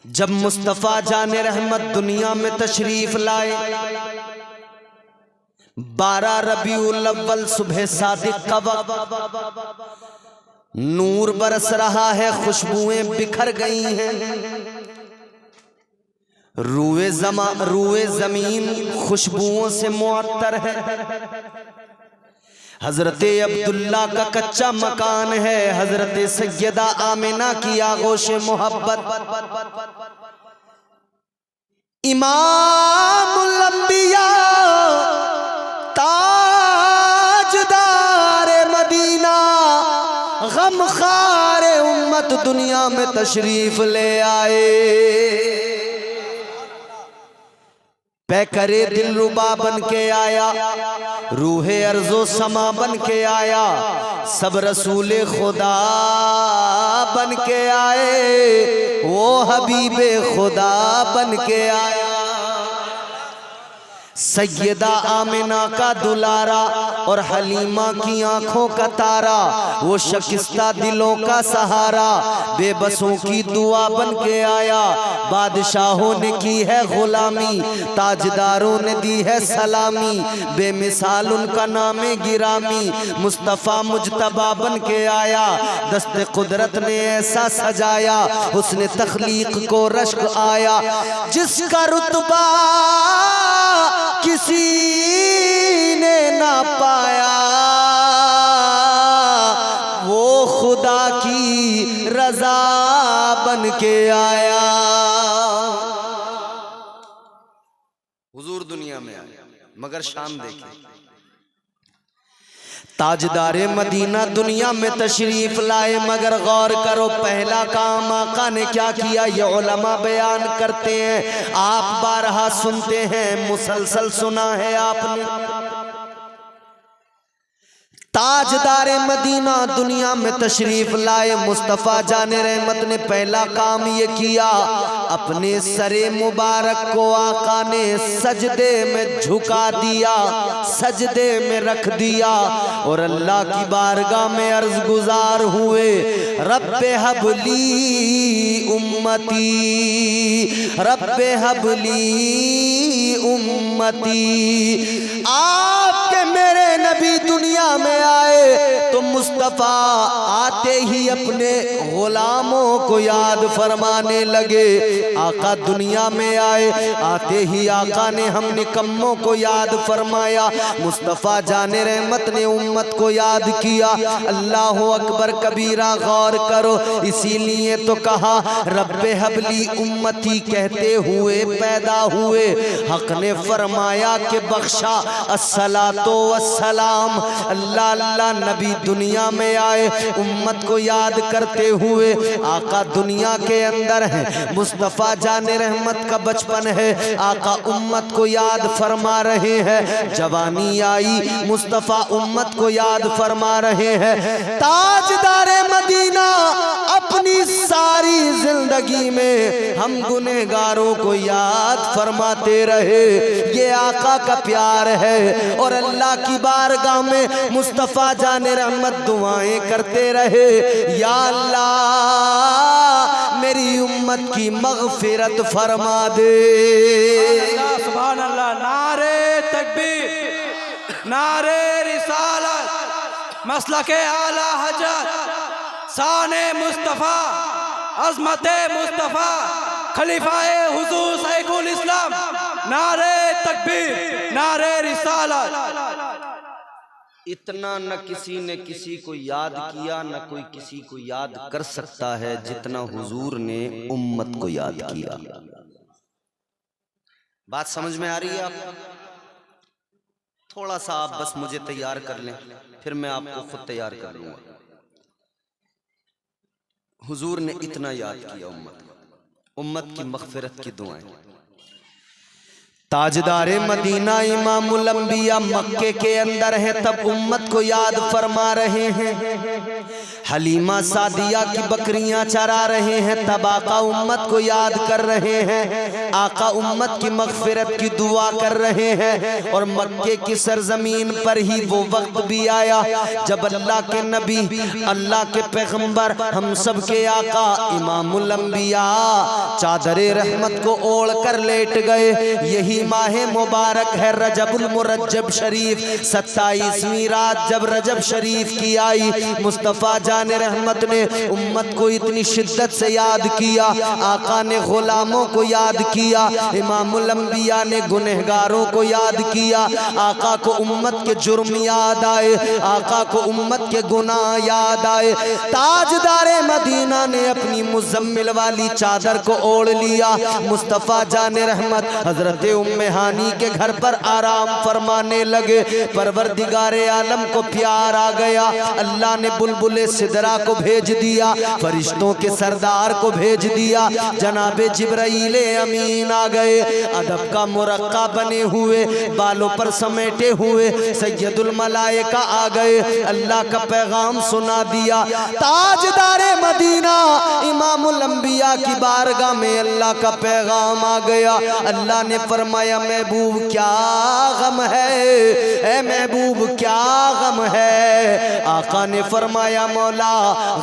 जब मुस्तफ़ा जाने रहमत दुनिया में तशरीफ लाए, 12 रबीउल अव्वल सुबह सादिक का वक्त, नूर बरस रहा है, खुशबुएं बिखर गई हैं, रूए जमीन खुशबुओं से मुअत्तर है। हजरत अब्दुल्ला का कच्चा मकान है, हजरत सैयदा आमिना की आगोश मोहब्बत, इमामुल अंबिया ताजदार मदीना गमखार उम्मत दुनिया में तशरीफ ले आए। पैकरे दिलरुबा बन के आया, रूहे अर्जो समा बन के आया, सब रसूले खुदा बन के आए, वो हबीबे खुदा बन के आया। सैयदा आमिना का दुलारा और हलीमा की आंखों का तारा, वो शकिस्ता दिलों का सहारा, बेबसों की दुआ बन के आया। बादशाहों ने की है गुलामी, ताजदारों ने दी है सलामी, बेमिसाल उनका नाम गिरामी, मुस्तफ़ा मुजतबा बन के आया। दस्ते कुदरत ने ऐसा सजाया, उसने तख्लीक को रश्क आया, जिसका रुतबा किसी ने ना पाया, वो खुदा की रजा बन के आया। हुजूर दुनिया में आया, मगर शान देखिए, ताजदारे मदीना दुनिया में तशरीफ लाए, मगर गौर करो पहला काम आका ने क्या किया, ये उलमा बयान करते हैं, आप बारहा सुनते हैं, मुसलसल सुना है आपने। ताजदारे मदीना दुनिया में तशरीफ लाए, मुस्तफ़ा जाने रहमत ने पहला काम ये किया, अपने सरे मुबारक को आका ने सजदे में झुका दिया, सजदे में रख दिया और अल्लाह की बारगाह में अर्ज गुजार हुए, रब्बे हबली उम्मती, रब्बे हबली उम्मती। आपके मेरे नबी दुनिया में आए तो मुस्तफ़ा आते ही अपने गुलामों को याद फरमाने लगे। आका दुनिया में आए, आते ही आका ने हम निकम्मों को याद फरमाया, मुस्तफ़ा जाने रहमत ने उम्मत को याद किया। अल्लाह अकबर कबीरा, गौर करो, इसीलिए तो कहा रब्बे हबली उम्मती कहते हुए पैदा हुए। हक ने फरमाया कि बख्शा अस्सलातो वस्सलाम, अल्लाह अल्लाह नबी दुनिया में आए उम्मत को याद करते हुए। आका दुनिया के अंदर है, मुस्तफ़ा जाने रहमत का बचपन है, आका उम्मत को याद फरमा रहे हैं। जवानी आई, मुस्तफ़ा उम्मत को याद फरमा रहे हैं। ताजदारे मदीना अपनी सारी जिंदगी में हम गुनहगारों को याद फरमाते रहे, ये आका का प्यार है। और अल्लाह की बारगाह में मुस्तफ़ा जाने रहमत दुआएं करते रहे, या अल्लाह मेरी उम्मत की मग़फ़िरत फरमा दे। सुभान अल्लाह, नारे तकबीर, नारे रिसालत, मसलके आला हजरत, शाने मुस्तफ़ा, अज़मते मुस्तफ़ा, खलीफाए हुजूर सैयदुल इस्लाम, नारे तकबीर, नारे रिसालत। इतना न किसी ने किसी को याद किया, न कोई किसी को याद कर सकता है जितना हुजूर ने उम्मत को याद किया। बात समझ में आ रही है आपको? थोड़ा सा आप बस मुझे तैयार कर लें, फिर मैं आपको खुद तैयार कर लूंगा। हुजूर ने इतना याद किया उम्मत को, उम्मत की मग़फ़िरत की दुआएं। ताजदारे मदीना इमामुल अंबिया मक्के के अंदर है, तब उम्मत को याद फरमा रहे हैं। हलीमा सादिया की बकरियां चरा रहे हैं, तब आका उम्मत को याद कर रहे हैं। आका उम्मत की मगफिरत की दुआ कर रहे हैं। और मक्के की सरजमीन पर ही वो वक्त भी आया जब अल्लाह के नबी, अल्लाह के पैगंबर, हम सब के आका इमामुल अंबिया चादरे रहमत को ओढ़ कर लेट गए। यही माहे मुबारक है रजबुल मुरज्जब शरीफ। 27वीं रात जब रजब शरीफ की आई, मुस्तफ़ा जान रहमत ने उम्मत को इतनी शिद्दत से याद किया। आका ने गुलामों को याद किया, इमामुल अंबिया ने गुनहगारों को याद किया। आका को उम्मत के जुर्म याद आए, आका को उम्मत के गुनाह याद आए। ताजदारे मदीना ने अपनी मुजम्मिल वाली चादर को ओढ़ लिया। मुस्तफ़ा जान रहमत हजरत उम्मे हानी के घर पर आराम फरमाने लगे। परवरदिगारे आलम को प्यार आ गया। अल्लाह ने बुलबुले सिदरा को भेज दिया, फरिश्तों के सरदार को भेज दिया। जनाबे जिब्राइले अमीन आ गए, अदब का मुरक्का बने हुए, बालों पर समेटे हुए सैयदुल मलाइका आ गए। अल्लाह का पैगाम सुना दिया। ताजदारे मदीना इमामुल अंबिया की बारगाह में अल्लाह का पैगाम आ गया। अल्लाह ने फरमाया, महबूब क्या गम है, ए महबूब क्या गम है। आका ने फरमाया, मौला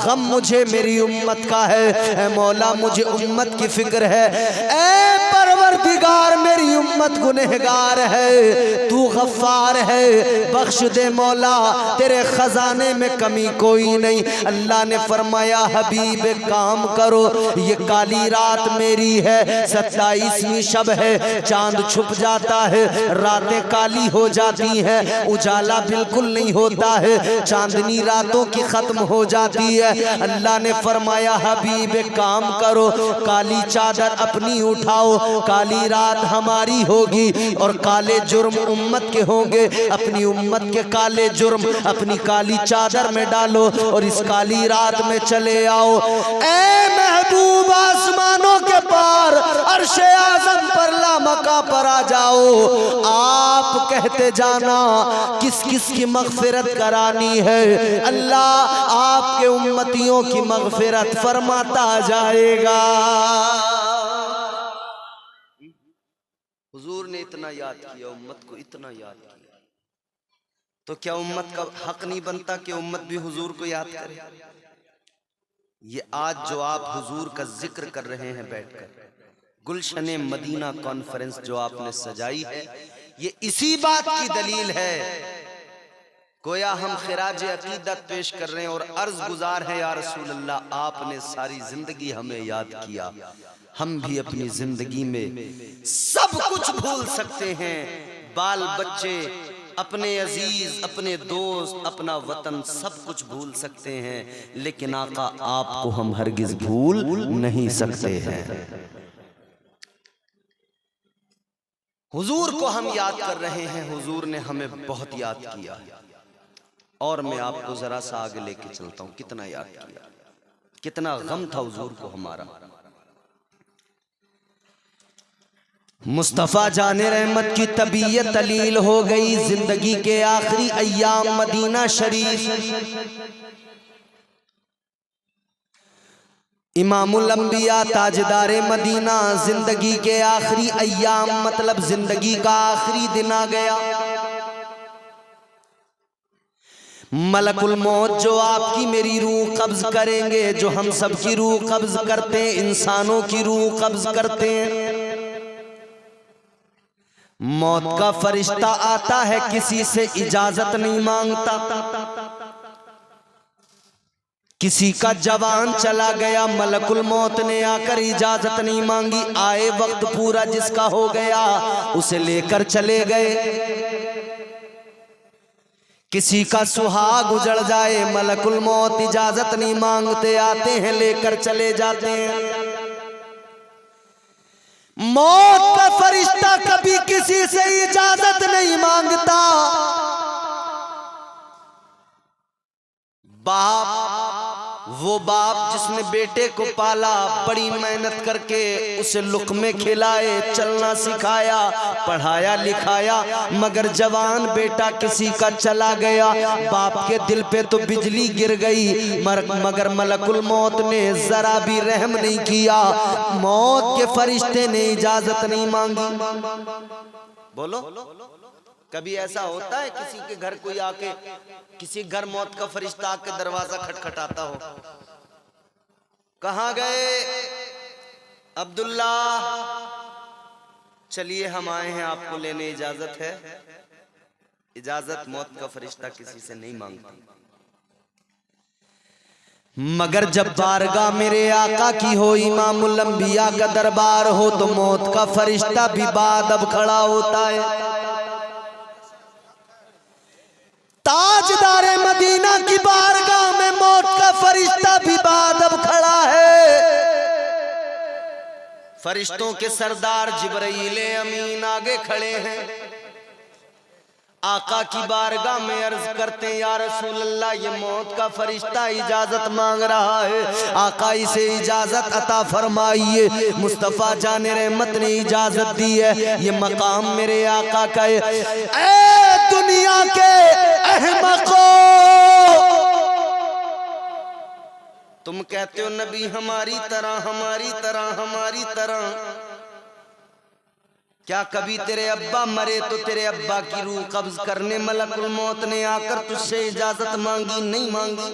गम मुझे मेरी उम्मत का है, ए मौला मुझे उम्मत की फिक्र है। ए परवरदिगार मेरी उम्मत गुनहगार है, तू गफ्फार है, बख्श दे मौला, तेरे खजाने में कमी कोई नहीं। अल्लाह ने फरमाया, हबीब काम करो, ये काली रात मेरी है, 27वीं शब है, चांद छुप जाता है, रातें काली हो जाती हैं, उजाला बिल्कुल नहीं होता है, चांदनी रातों की खत्म हो जाती है। अल्लाह ने फरमाया, हबीब काम करो, काली चादर अपनी उठाओ, काली रात हमारी होगी और काले जुर्म उम्मत के होंगे। अपनी उम्मत के काले जुर्म अपनी काली चादर में डालो और इस काली रात में चले आओ। ए महबूब आसमानों के पार अर्शे आज़म पर लामका पर आ जाओ। आप कहते जाना किस किस की मगफिरत करानी है, अल्लाह आपके उम्मतियों की मगफिरत फरमाता जाएगा। हुजूर ने इतना याद किया, उम्मत को इतना याद किया, तो क्या उम्मत का हक नहीं बनता कि उम्मत भी हुजूर को याद करे? ये आज जो आप हुजूर का जिक्र कर रहे हैं बैठकर, गुलशने मदीना कॉन्फ्रेंस जो आपने सजाई है, ये इसी बात की दलील है। गोया हम खिराज अकीदत पेश कर रहे हैं और अर्ज गुजार है, या रसूल अल्लाह, आपने सारी जिंदगी हमें याद किया, हम भी अपनी जिंदगी में सब कुछ भूल सकते हैं, बाल बच्चे, अपने अजीज, अपने दोस्त, अपना वतन, सब कुछ भूल सकते हैं, लेकिन आका आपको हम हरगिज भूल नहीं सकते हैं। हुजूर को हम याद कर रहे हैं, हुजूर ने हमें बहुत याद किया। और मैं आपको जरा सा आगे लेके चलता हूं, कितना याद किया, कितना गम था हुजूर को हमारा। मुस्तफ़ा जाने रहमत की तबीयत तलील हो गई। जिंदगी के आखिरी अय्याम मदीना शरीफ, इमामुल अंबिया ताजदारे मदीना, जिंदगी के आखिरी अय्याम मतलब जिंदगी का आखिरी दिन आ गया। मलकुल मौत जो आपकी मेरी रूह कब्ज करेंगे, जो हम सब की रूह कब्ज करते हैं, इंसानों की रूह कब्ज करते हैं। मौत का फरिश्ता आता है, किसी से इजाजत नहीं मांगता। किसी का जवान चला गया, मलकुल मौत ने आकर इजाजत नहीं मांगी, आए वक्त पूरा जिसका हो गया उसे लेकर चले गए। किसी का सुहाग उजड़ जाए, मलकुल मौत इजाजत नहीं मांगते, आते हैं लेकर चले जाते हैं। मौत का फरिश्ता कभी किसी से इजाजत नहीं मांगता। बाप वो बाप जिसने बेटे को पाला, बड़ी मेहनत करके उसे लुक़मे खिलाए, चलना सिखाया, पढ़ाया लिखाया, मगर जवान बेटा किसी का चला गया। बाप के दिल पे तो बिजली गिर गई, मगर मलकुल मौत ने जरा भी रहम नहीं किया। मौत के फरिश्ते ने इजाजत नहीं मांगी। बोलो, कभी ऐसा होता है किसी के घर कोई आके, किसी घर मौत का फरिश्ता आके दरवाजा खटखटाता हो? कहाँ गए अब्दुल्ला? चलिए हम आए हैं, आपको लेने इजाजत है। इजाजत मौत का फरिश्ता किसी से नहीं मांगता। मगर जब बारगाह मेरे आका की हो, इमामुल अंबिया का दरबार हो, तो मौत का फरिश्ता भी बादब खड़ा होता है। ताजदारे मदीना की बारगाह में मौत का फरिश्ता भी बादब खड़ा है। फरिश्तों के सरदार जिब्राईल अमीन आगे खड़े हैं। आका की बारगाह में अर्ज करते हैं, या रसूल अल्लाह, ये मौत का फरिश्ता इजाजत मांग रहा है, आका इसे इजाजत अता फरमाइए। मुस्तफ़ा जाने रहमत ने इजाजत दी है, ये मकाम मेरे आका का है। ऐ दुनिया के अहमको, तुम कहते हो नबी हमारी तरह, हमारी तरह, हमारी तरह। क्या कभी तेरे अब्बा मरे तो तेरे अब्बा की रूह कब्ज करने मलकुल मौत ने आकर तुझसे इजाजत मांगी? नहीं मांगी।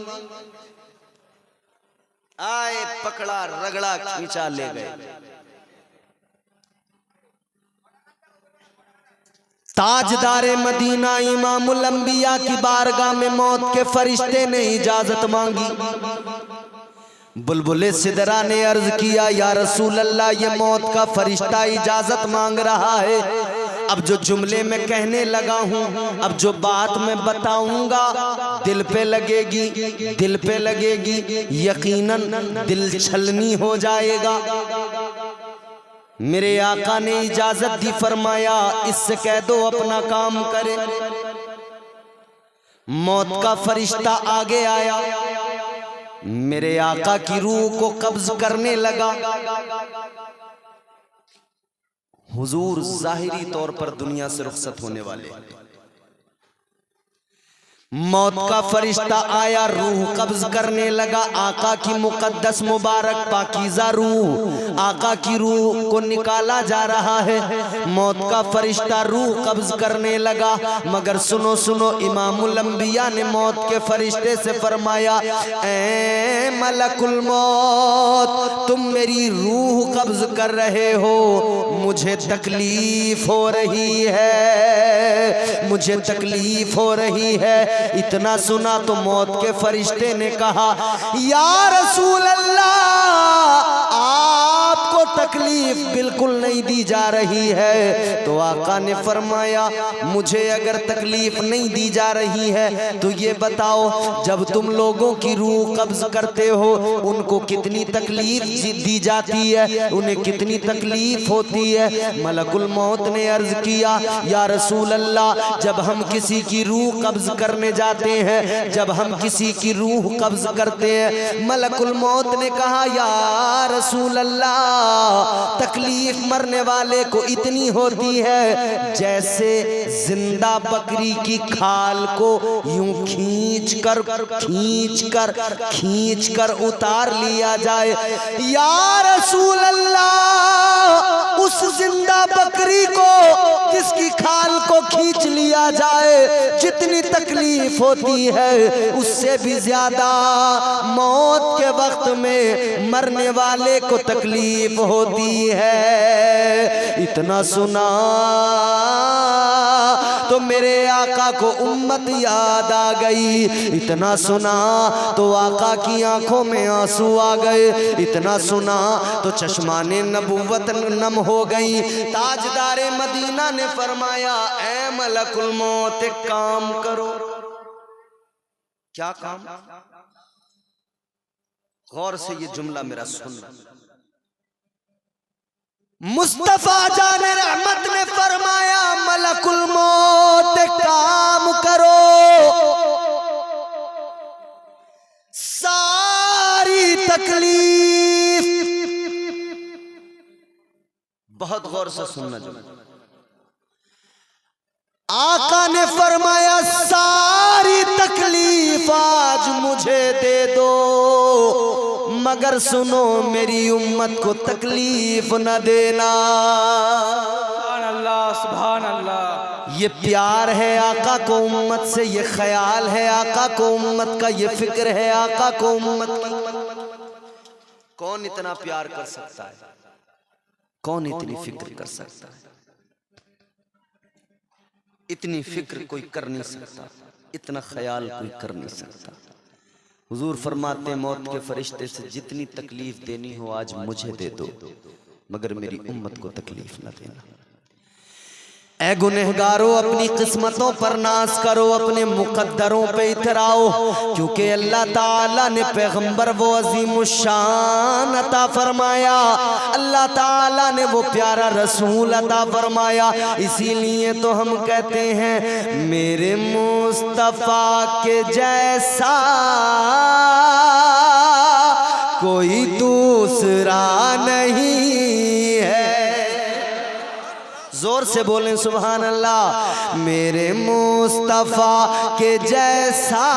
आए, पकड़ा, रगड़ा, खींचा, ले गए। ताजदारे मदीना इमामुल अंबिया की बारगाह में मौत के फरिश्ते ने इजाजत मांगी। बुलबुले सिदरा ने अर्ज किया, या रसूल अल्लाह, ये मौत का फरिश्ता इजाजत मांग रहा है। अब जो जुमले में कहने लगा हूँ, अब जो बात मैं बताऊंगा, दिल पे लगेगी, दिल पे लगेगी, यकीनन दिल छलनी हो जाएगा। मेरे आका ने इजाजत दी, फरमाया इससे कह दो अपना काम करे। मौत का फरिश्ता आगे आया, मेरे आका की रूह को कब्ज करने लगा। हुजूर जाहिरी तौर पर दुनिया से रुखसत होने वाले। मौत का फरिश्ता आया, रूह कब्ज करने लगा। आका की मुकद्दस मुबारक पाकीज़ा रूह, आका की रूह को निकाला जा रहा है। मौत का फरिश्ता रूह कब्ज करने लगा, मगर सुनो सुनो, इमामुल अंबिया ने मौत के फरिश्ते से फरमाया, ऐ मलकुल मौत, तुम मेरी रूह कब्ज कर रहे हो, मुझे तकलीफ हो रही है, मुझे तकलीफ हो रही है। इतना सुना तो मौत के फरिश्ते ने कहा, या रसूल अल्लाह, आपको तकलीफ बिल्कुल नहीं दी जा रही है। तो आका ने फरमाया, मुझे अगर तकलीफ नहीं दी जा रही है तो ये बताओ, जब तुम लोगों की रूह कब्ज करते हो, उनको कितनी तकलीफ दी जाती है, उन्हें कितनी तकलीफ होती है? मलकुल मौत ने अर्ज किया, या रसूल अल्लाह, जब हम किसी की रूह कब्ज करने जाते हैं, जब हम किसी की रूह कब्ज करते हैं, मलकुल मौत ने कहा, या रसूल अल्लाह, तकलीफ मरने वाले को इतनी होती है जैसे जिंदा बकरी की खाल को यूं खींच कर उतार लिया जाए। या रसूल अल्लाह, उस जिंदा बकरी को जिसकी खाल को खींच लिया जाए, जितनी तकलीफ होती है उससे भी ज्यादा मौत के वक्त में मरने वाले को तकलीफ होती है। इतना सुना तो मेरे आका को उम्मत याद आ गई। इतना सुना तो आका की आंखों में आंसू आ गए। इतना सुना तो चश्माने नबुव्वत नम हो गई। ताजदारे मदीना ने फरमाया, ऐ मलकुल मौत, एक काम करो। क्या काम? गौर से ये जुमला मेरा सुनना। मुस्तफा जाने रहमत ने फरमाया, मलकुल मौत, एक काम करो, बहुत गौर से सुनना जो आका ने फरमाया सारी तकलीफ आज मुझे दे दो, मगर सुनो मेरी उम्मत को तकलीफ न देना। सुभान अल्लाह, सुभान अल्लाह। ये प्यार है आका को उम्मत से, ये ख्याल है आका को उम्मत का, ये फिक्र है आका को उम्मत की। कौन इतना प्यार कर सकता है, कौन इतनी फिक्र कर सकता है? इतनी फिक्र कोई कर नहीं सकता, इतना ख्याल कोई कर नहीं सकता। हुजूर फरमाते मौत के फरिश्ते से जितनी तकलीफ देनी हो आज मुझे दे दो, मगर मेरी उम्मत को तकलीफ न देना। ऐ गुनहगारों अपनी किस्मतों पर नाज करो, अपने मुकद्दरों पे इतराओ, क्योंकि अल्लाह ताला ने पैगंबर वो अजीमुशान अता फरमाया, अल्लाह ताला ने वो प्यारा रसूल अता फरमाया। इसीलिए तो हम कहते हैं मेरे मुस्तफा के जैसा कोई दूसरा नहीं है। जोर से बोलें सुभान अल्लाह। मेरे मुस्तफा के जैसा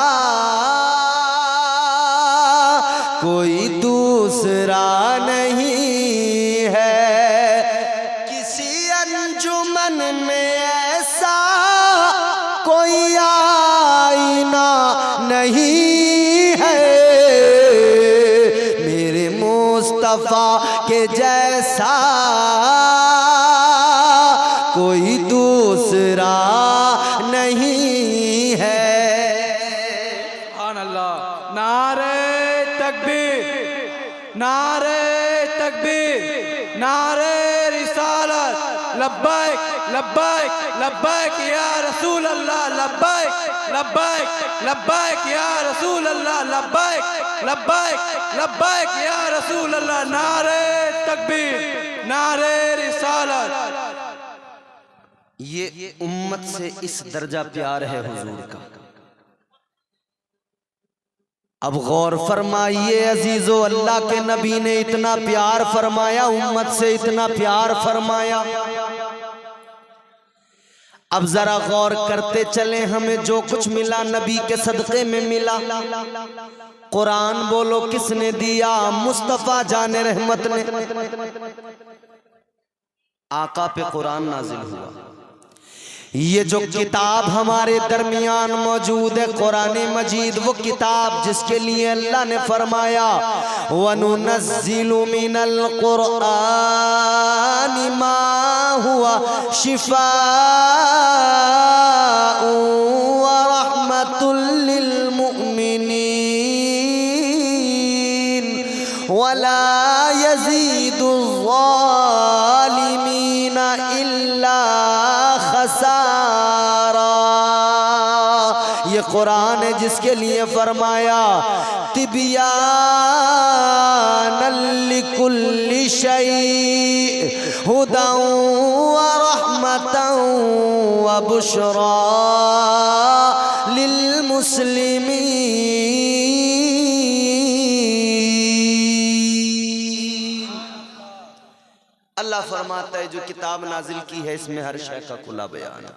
कोई दूसरा नहीं है, किसी अंजुमन में ऐसा कोई आईना नहीं है। मेरे मुस्तफा के जैसा कोई दूसरा नहीं है। सुभान अल्लाह। नारे तकबीर, नारे तकबीर, नारे रिसालत, लब्बैक लब्बैक लब्बैक या रसूल अल्लाह, लब्बैक लब्बैक लब्बैक या रसूल अल्लाह, लब्बैक लब्बैक लब्बैक या रसूल अल्लाह। नारे तकबीर, नारे रिसालत। ये उम्मत से इस दर्जा प्यार है हुजूर का। अब गौर फरमाइए अजीजो, अल्लाह के नबी ने इतना प्यार फरमाया, उम्मत से इतना प्यार फरमाया। अब जरा गौर करते चले, हमें जो कुछ मिला नबी के सदक़े में मिला। कुरान बोलो किसने दिया? मुस्तफा जाने रहमत ने। आका पे कुरान नाजिल हुआ। ये जो किताब हमारे दरमियान मौजूद है कुरान मजीद, वो किताब जिसके लिए अल्लाह ने फरमाया वनुनज़्ज़िलु मिनल कुरआनि मा हुवा शिफ़ाउन व रहमतुल लिल मुमिनीन वला यज़ीदुज़्ज़ालिमीना इल्ला खसारा। ये कुरान है जिसके लिए फरमाया तिबियानल लिकुल्लि शै हुदन व रहमतन व बुशरा लिल मुस्लिमीन। अल्लाह फरमाता है जो किताब नाजिल की है इसमें हर शय का खुला बयान है।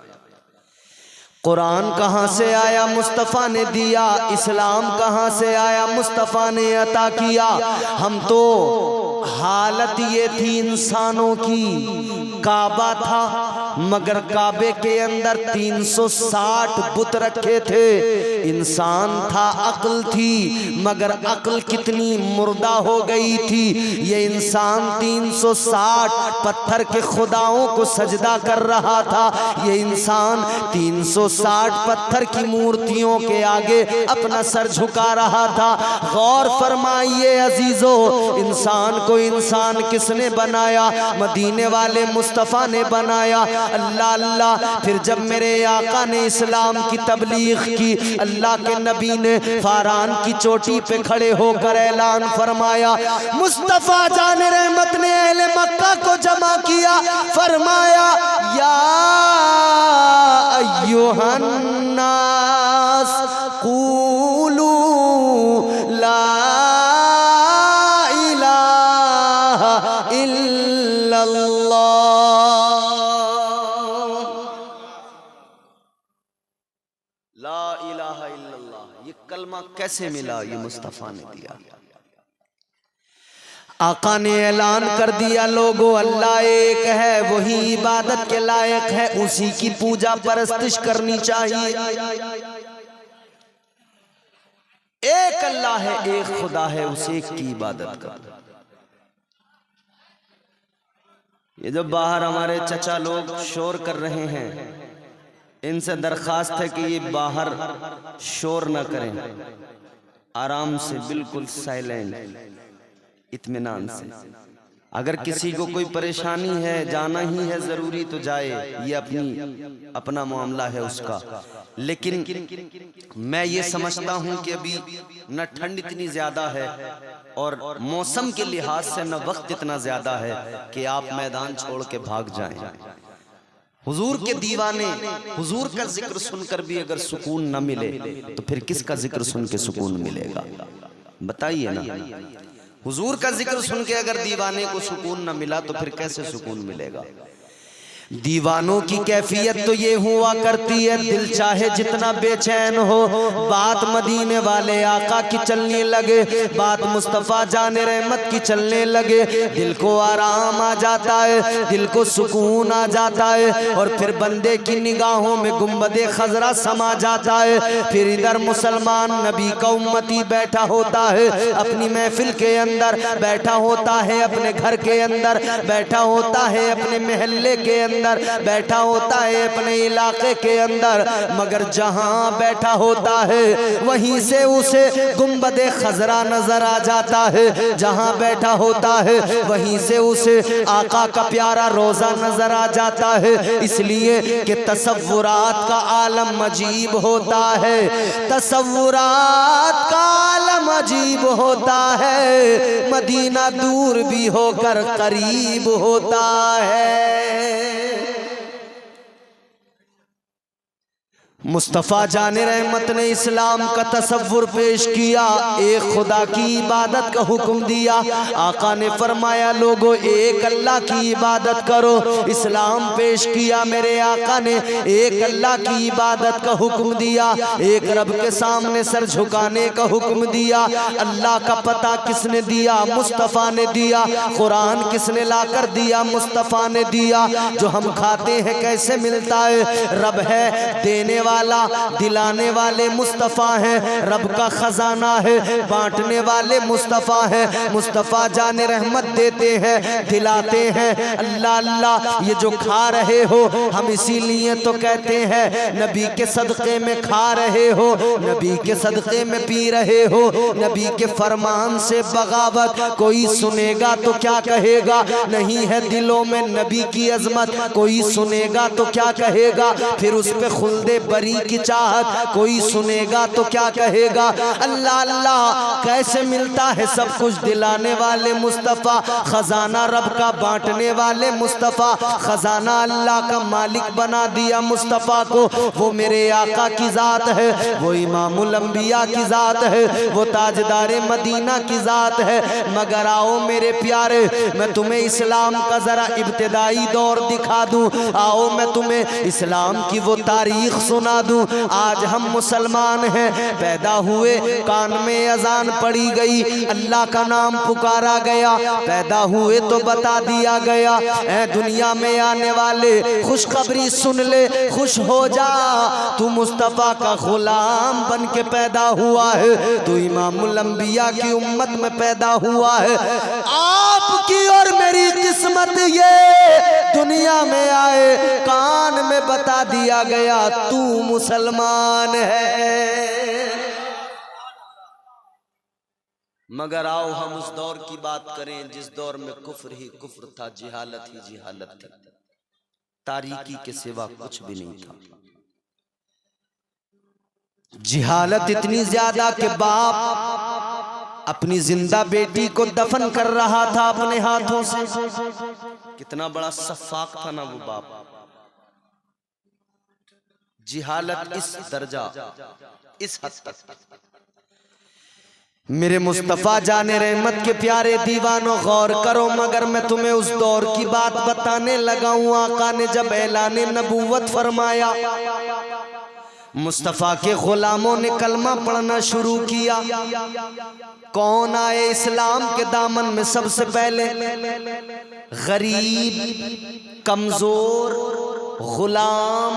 कुरान कहाँ से आया? मुस्तफ़ा ने दिया। इस्लाम कहाँ से आया? मुस्तफ़ा ने अता किया। हम तो हालत ये थी इंसानों की, काबा था मगर काबे के अंदर 360 बुत रखे थे। इंसान था, अक्ल थी मगर अक्ल कितनी मुर्दा हो गई थी। ये इंसान 360 पत्थर के खुदाओं को सजदा कर रहा था। ये इंसान 360 पत्थर की मूर्तियों के आगे अपना सर झुका रहा था। गौर फरमाइए अजीजो, इंसान को इंसान किसने बनाया? मदीने वाले मुस्तफ़ा ने बनाया। अल्लाह अल्लाह। फिर जब मेरे आका ने इस्लाम की तबलीग की, अल्लाह के नबी ने फारान की चोटी पे खड़े होकर ऐलान फरमाया। मुस्तफ़ा जान रहमत ने अहले मक्का को जमा किया, फरमाया या अय्युहन नास क़ूलू ला इलाहा इल्लल्लाह कलमा कैसे मिला? ये मुस्तफ़ा ने दिया। आका ने ऐलान कर दिया, लोगों अल्लाह एक है, वही इबादत के लायक है, उसी की पूजा परस्तिश करनी चाहिए। एक अल्लाह है, एक खुदा है, उस एक की इबादत करो। ये जो बाहर हमारे चचा लोग शोर कर रहे हैं, इनसे दरखास्त है कि ये बाहर शोर न करें, आराम से, बिल्कुल साइलेंट, इत्मीनान से। अगर किसी को कोई परेशानी है, जाना ही है जरूरी तो जाए, ये अपना मामला है उसका। लेकिन मैं ये समझता हूं कि अभी न ठंड इतनी ज्यादा है और मौसम के लिहाज से न वक्त इतना ज्यादा है कि आप मैदान छोड़ के भाग जाएं। हुजूर के दीवाने, हुजूर का जिक्र सुनकर भी अगर सुकून न मिले तो फिर किसका जिक्र सुन के सुकून मिलेगा? बताइए ना। हुजूर का जिक्र सुन के अगर दीवाने को सुकून न मिला तो फिर कैसे सुकून मिलेगा? दीवानों की कैफियत तो ये हुआ करती है, दिल चाहे जितना बेचैन हो, बात मदीने वाले आका की चलने लगे, बात मुस्तफ़ा जाने रहमत की चलने लगे, दिल को आराम आ जाता है, दिल को सुकून आ जाता है, और फिर बंदे की निगाहों में गुंबदे खजरा समा जाता है। फिर इधर मुसलमान नबी का उम्मती बैठा होता है, अपनी महफिल के अंदर बैठा होता है, अपने घर के अंदर बैठा होता है, अपने महल्ले के अंदर बैठा होता है, अपने इलाके के अंदर, मगर जहां बैठा होता है वहीं से उसे गुंबदे खजरा नजर आ जाता है, जहां बैठा होता है वहीं से उसे आका का प्यारा रोजा नजर आ जाता है। इसलिए कि तसव्वुरात का आलम अजीब होता है, तसव्वुरात का आलम अजीब होता है, मदीना दूर भी होकर करीब होता है। मुस्तफ़ा जाने रहमत ने इस्लाम का तसव्वुर पेश किया, एक खुदा की इबादत का हुक्म दिया। आका ने फरमाया, लोगों एक अल्लाह की इबादत करो। इस्लाम पेश किया मेरे आका ने, एक अल्लाह की इबादत का हुक्म दिया, एक रब के सामने सर झुकाने का हुक्म दिया। अल्लाह का पता किसने दिया? मुस्तफ़ा ने दिया। कुरान किसने लाकर दिया? मुस्तफ़ा ने दिया। जो हम खाते हैं कैसे मिलता है? रब है देने वाला, दिलाने वाले मुस्तफ़ा है, रब का खजाना है, बांटने वाले मुस्तफ़ा है। मुस्तफ़ा जाने रहमत देते हैं, दिलाते हैं। अल्लाह अल्लाह, ये जो खा रहे हो हम इसीलिए तो कहते हैं नबी के सदक़े में खा रहे हो, नबी के सदक़े में पी रहे हो, नबी के फरमान से बगावत कोई सुनेगा तो क्या कहेगा? नहीं है दिलों में नबी की अजमत, कोई सुनेगा तो क्या कहेगा? फिर उस पे खुल्दे बरी की चाहत, कोई सुनेगा तो क्या कहेगा? अल्लाह अल्लाह, कैसे मिलता है सब कुछ? दिलाने वाले मुस्तफ़ा, खजाना रब का बांटने वाले मुस्तफ़ा, खजाना अल्लाह का मालिक बना दिया मुस्तफ़ा को। वो मेरे आका की ज़ात है, वो इमामुल अंबिया की ज़ात है, वो ताजदारे मदीना की ज़ात है। मगर आओ मेरे प्यारे, मैं तुम्हें इस्लाम का ज़रा इब्तिदाई दौर दिखा दूँ। आओ मैं तुम्हें इस्लाम की वो तारीख सुना दूँ। आज हम मुसलमान हैं, पैदा हुए कान में अजान पड़ी गई, अल्लाह का नाम पुकारा गया, पैदा हुए तो बता दिया गया, ऐ दुनिया में आने वाले खुशखबरी सुन ले, खुश हो जा, तू मुस्तफ़ा का गुलाम बन के पैदा हुआ है, तू इमामुल अंबिया की उम्मत में पैदा हुआ है। आपकी और मेरी किस्मत ये दुनिया में आए, कान में बता दिया गया तू मुसलमान है। मगर आओ हम उस दौर की बात करें जिस दौर में कुफ्र ही कुफ्र था, जिहालत ही जिहालत थी, तारीकी के सिवा कुछ भी नहीं था। जिहालत इतनी ज्यादा कि बाप अपनी जिंदा बेटी को दफन कर रहा था अपने हाथों से। कितना बड़ा सफाक था ना वो बाप। जिहालत इस दर्जा, इस हद तक। मेरे मुस्तफ़ा जाने रहमत के प्यारे दीवानों गौर करो, मगर मैं तुम्हें उस दौर की बात बताने लगा हूं। आका ने जब ऐलान नबूवत फरमाया, मुस्तफ़ा के गुलामों ने कलमा पढ़ना शुरू किया। कौन आए इस्लाम के दामन में सबसे पहले? गरीब, कमजोर, गुलाम।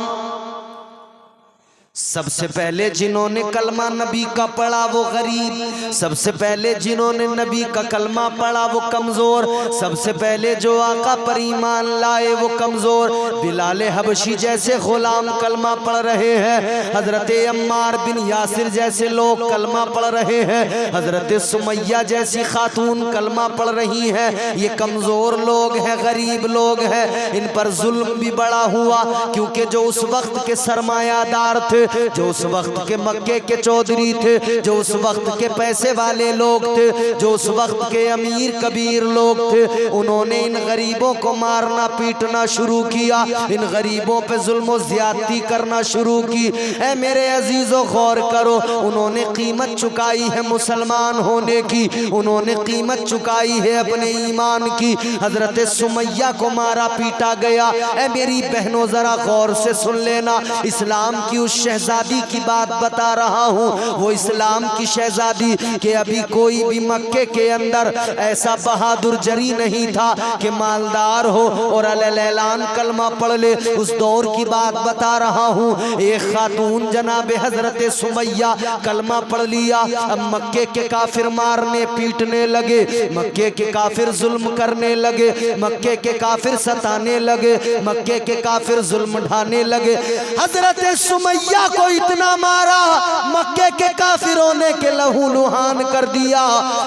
सबसे पहले जिन्होंने कलमा नबी का पढ़ा वो गरीब, सबसे पहले जिन्होंने नबी का कलमा पढ़ा वो कमजोर, सबसे पहले जो आका पर ईमान लाए वो कमजोर। बिलाल हबशी जैसे गुलाम कलमा पढ़ रहे हैं, हजरत अम्मार बिन यासिर जैसे लोग कलमा पढ़ रहे हैं, हजरत सुमैया जैसी खातून कलमा पढ़ रही हैं। ये कमजोर लोग हैं, गरीब लोग हैं, इन पर जुल्म भी बड़ा हुआ, क्योंकि जो उस वक्त के सरमायादार थे, जो उस वक्त के मक्के के चौधरी थे, जो उस वक्त के पैसे वाले लोग थे, जो उस वक्त के अमीर कबीर लोग थे, उन्होंने इन गरीबों को मारना पीटना शुरू किया, इन गरीबों पे जुल्म ज्यादती करना शुरू की। ऐ मेरे अजीजों गौर करो, उन्होंने कीमत चुकाई है मुसलमान होने की, उन्होंने कीमत चुकाई है अपने ईमान की। हजरत सुमैया को मारा पीटा गया। ऐ मेरी बहनों जरा गौर से सुन लेना, इस्लाम की उस शहजादी की बात बता रहा हूँ, वो इस्लाम की शहजादी के अभी कोई भी मक्के के अंदर ऐसा बहादुर जरी नहीं था कि मालदार हो और अलैलान कलमा पढ़ ले। उस दौर की बात बता रहा हूँ। एक खातून जनाब हजरत सुमैया कलमा पढ़ लिया। अब मक्के के काफिर मारने पीटने लगे, मक्के के काफिर जुल्म करने लगे, मक्के के काफिर सताने लगे, मक्के के काफिर जुल्म ढाने लगे। हजरत सुमैया को इतना मारा, मक्के के काफिरों ने के लहू लुहान कर दिया।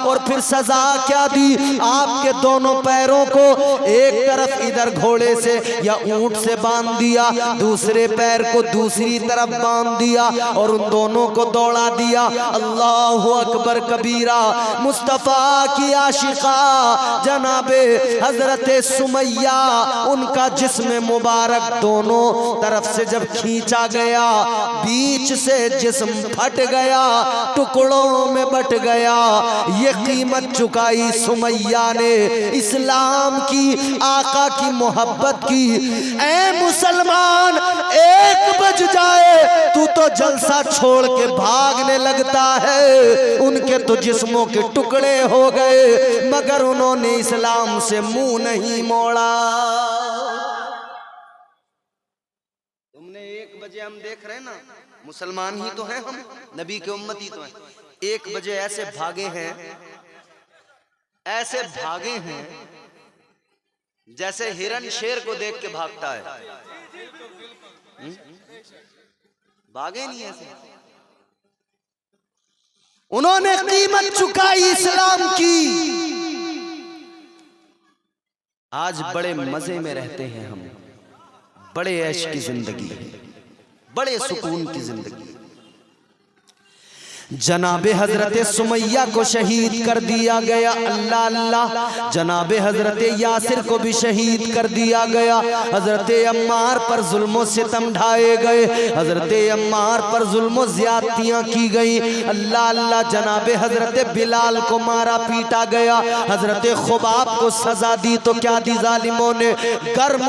और फिर सजा क्या दी? आपके दोनों पैरों को एक तरफ इधर घोड़े से या ऊंट से बांध दिया, दूसरे पैर को दूसरी तरफ बांध दिया और उन दोनों को दौड़ा दिया। अल्लाहु अकबर कबीरा। मुस्तफा की आशिका जनाबे हजरत सुमैया, उनका जिस्म मुबारक दोनों तरफ से जब खींचा गया, बीच से जिस्म फट गया, टुकड़ों में बट गया। ये कीमत चुकाई सुमैया ने इस्लाम की, आका की मोहब्बत की। ऐ मुसलमान, एक बज जाए तू तो जलसा छोड़ के भागने लगता है। उनके तो जिस्मों के टुकड़े हो गए, मगर उन्होंने इस्लाम से मुंह नहीं मोड़ा। तुमने 1 बजे हम देख रहे हैं ना, मुसलमान ही तो हैं हम, नबी के उम्मती तो हैं। 1 बजे ऐसे भागे हैं, ऐसे भागे हैं जैसे हिरन शेर को देख के भागता है। भागे नहीं ऐसे। उन्होंने कीमत चुकाई इस्लाम की। आज बड़े मजे में रहते हैं हम, बड़े ऐश की जिंदगी है, बड़े सुकून की जिंदगी। जनाबे हजरत सुमैया को शहीद कर दिया गया। अल्लाह अल्लाह। जनाबे हजरत यासिर को भी शहीद कर दिया गया। हजरत अम्मार पर जुल्मों सितम ढाए गए, हजरत अम्मार पर जुल्मों ज्यादतियां की गई। अल्लाह अल्लाह। जनाबे हजरत बिलाल को मारा पीटा गया। हजरत खुबाब को सजा दी तो क्या दी जालिमों ने? गर्म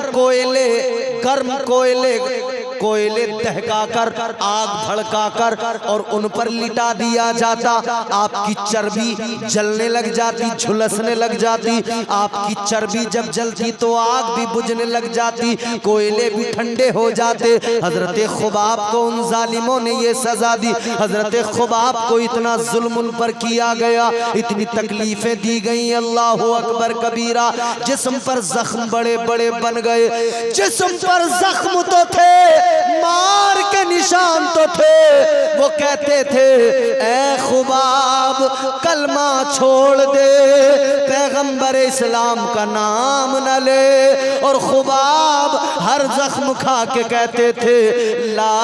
कोयले दहकाकर, आग भड़काकर और उन पर लिटा दिया जाता। आपकी चर्बी जलने लग जाती, झुलसने लग जाती। आपकी चर्बी जब जलती तो आग भी बुझने लग जाती, कोयले भी ठंडे हो जाते। हजरत खुबाब को उन जालिमों ने ये सजा दी। हजरत खुबाब को इतना जुल्म उन पर किया गया, इतनी तकलीफें दी गई। अल्लाहु अकबर कबीरा। जिस्म पर जख्म बड़े बड़े बन गए। जिस्म पर जख्म तो थे, मार के निशान तो थे। वो कहते थे, ऐ खुबाब कलमा छोड़ दे, पैगंबर इस्लाम का नाम न ले। और खुबाब हर जख्म खा के कहते थे, ला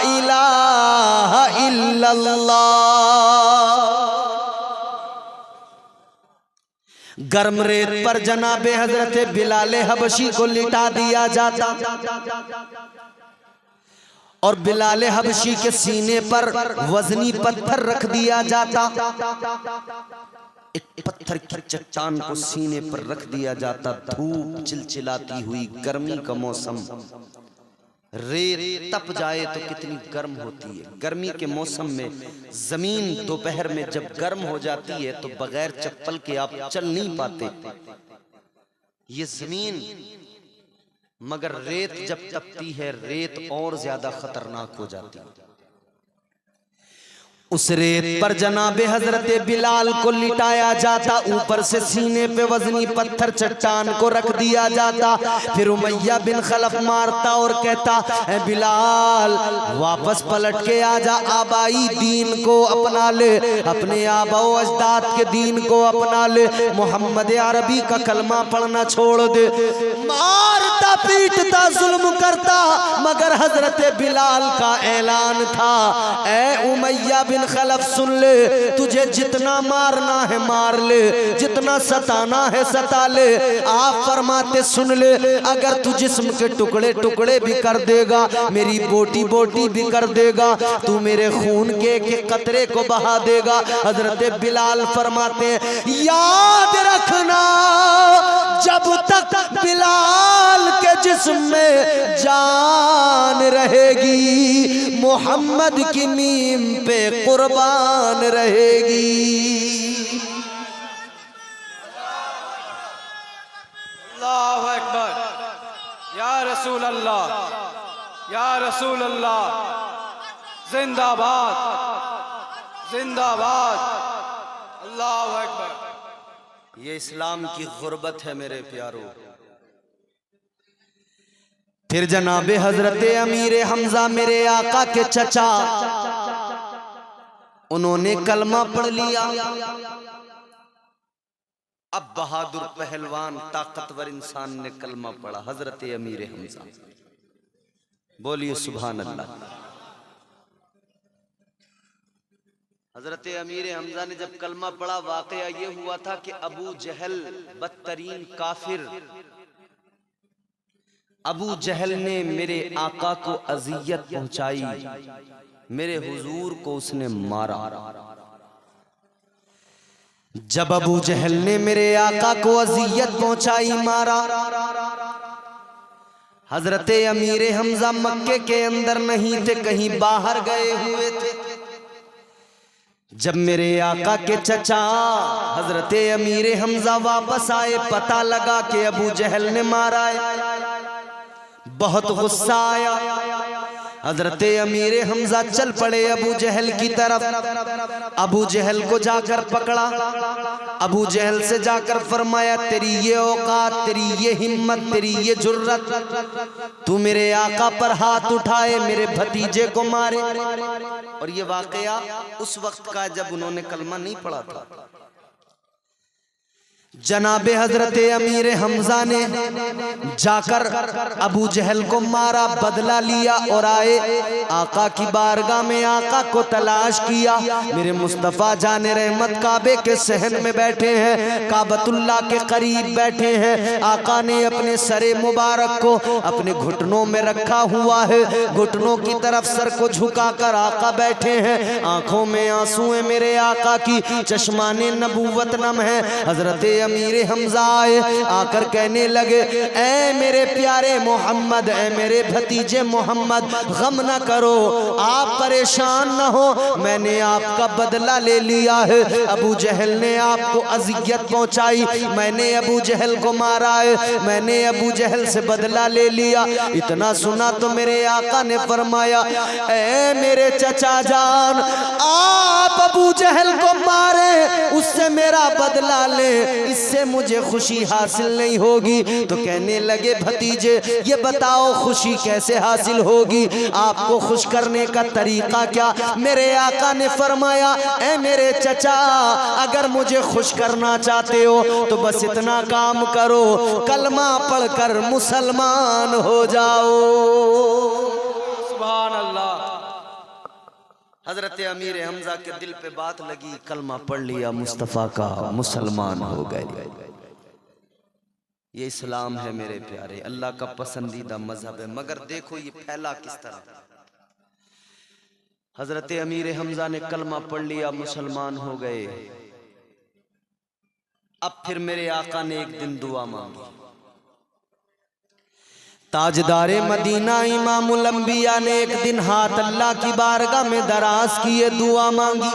इलाहा इल्लल्लाह। गर्म रेत पर जनाबे हजरत बिलाल हबशी को लिटा दिया जाता और बिलाल हबशी के सीने पर वजनी पत्थर रख दिया जाता। एक पत्थर की चट्टान को सीने पर रख दिया जाता। धूप चिलचिलाती हुई, गर्मी का मौसम, रेत तप जाए तो कितनी गर्म होती है। गर्मी के मौसम में जमीन दोपहर में जब गर्म हो जाती है तो बगैर चप्पल के आप चल नहीं पाते, ये जमीन। मगर रेत जब तपती है, रेत और ज्यादा खतरनाक हो जाती है। उस रेत पर जनाबे हजरते बिलाल को लिटाया जाता, ऊपर से सीने पे वजनी पत्थर चट्टान को रख दिया जाता। फिर उमैया बिन खलफ मारता और कहता, ए बिलाल वापस पलट के आजा, आबाई दीन को अपना ले, अपने आबा अजदाद के दीन को अपना ले, मोहम्मद अरबी का कलमा पढ़ना छोड़ दे। मारता पीटता जुल्म करता, मगर हजरते बिलाल का ऐलान था, ए उमैया बिन खलफ सुन ले, तुझे जितना मारना है मार ले, जितना सताना है सता ले। आप फरमाते सुन ले, अगर तू जिस्म के टुकड़े टुकड़े भी कर देगा, मेरी बोटी बोटी भी कर देगा, तू मेरे खून के कतरे को बहा देगा। हजरत बिलाल फरमाते याद रखना, जब तक बिलाल के जिस्म में जान रहेगी, मोहम्मद की नीम पे कुर्बान रहेगी। अल्लाहु अकबर, या रसूल अल्लाह, या रसूल अल्लाह, जिंदाबाद जिंदाबाद, अल्लाहु अकबर। ये इस्लाम की गुर्बत है मेरे प्यारों। फिर जनाबे हजरते अमीर हमजा मेरे आका के चचा, उन्होंने कलमा पढ़ लिया। अब बहादुर पहलवान ताकतवर इंसान ने कलमा पढ़ा, हजरते अमीर हमजा। बोलिए सुभान अल्लाह। हजरते अमीर हमजा ने जब कलमा पढ़ा, वाकया ये हुआ था कि अबू जहल बदतरीन काफिर, अबू जहल ने मेरे आका को अजियत पहुंचाई, मेरे हुजूर को उसने मारा। जब अबू जहल ने मेरे आका को अजियत पहुंचाई, मारा, हजरते अमीर हमजा मक्के के अंदर नहीं थे, कहीं बाहर गए हुए थे। जब मेरे आका के चचा हजरते अमीर हमजा वापस आए, पता लगा कि अबू जहल ने मारा है, बहुत गुस्सा आया। हजरते अमीर हमजा चल पड़े अबू जहल की तरफ। अबू जहल को जाकर पकड़ा, अबू जहल से जाकर फरमाया, तेरी ये औकात, तेरी ये हिम्मत, तेरी ये जुर्रत, तू मेरे आका पर हाथ उठाए, मेरे भतीजे को मारे। और ये वाकया उस वक्त का जब उन्होंने कलमा नहीं पढ़ा था। जनाबे हजरते अमीर हमजा ने जाकर अबू जहल को मारा, बदला लिया और आए आका की बारगाह में, आका को तलाश किया। मेरे मुस्तफ़ा जाने रहमत काबे के सहन में बैठे हैं, काबतुल्लाह के करीब बैठे हैं। आका ने अपने सरे मुबारक को अपने घुटनों में रखा हुआ है, घुटनों की तरफ सर को झुकाकर आका बैठे हैं। आंखों में आंसू है मेरे आका की, चश्माने नबूवत नम है। हजरते अमीर हमजा आए, आकर कहने लगे, ऐ मेरे प्यारे मोहम्मद, ऐ मेरे भतीजे मोहम्मद, गम न करो, आप परेशान न हो, मैंने आपका बदला ले लिया है। अबू जहल ने आपको अजियत पहुंचाई, मैंने अबू जहल को मारा है, मैंने अबू जहल से बदला ले लिया। इतना सुना तो मेरे आका ने फरमाया, ऐ मेरे चचा जान, आप अबू जहल को मारे, उससे मेरा बदला ले, इससे मुझे खुशी हासिल नहीं होगी। तो कहने लगे, भतीजे ये बताओ खुशी कैसे हासिल होगी, आपको खुश करने का तरीका क्या? मेरे आका ने फरमाया, ऐ मेरे चचा, अगर मुझे खुश करना चाहते हो तो बस इतना काम करो, कलमा पढ़कर मुसलमान हो जाओ। सुभान अल्लाह। हजरत अमीर हमजा के दिल पे बात लगी, कलमा पढ़ लिया मुस्तफ़ा का, मुसलमान हो गए। ये इस्लाम है मेरे प्यारे, अल्लाह का पसंदीदा मजहब है। मगर देखो ये फैला किस तरह। हजरत अमीर हमजा ने कलमा पढ़ लिया, मुसलमान हो गए। अब फिर मेरे आका ने एक दिन दुआ मांगी, ताजदारे मदीना इमामुल अंबिया ने एक दिन हाथ अल्लाह की बारगाह में दराज किए, दुआ मांगी,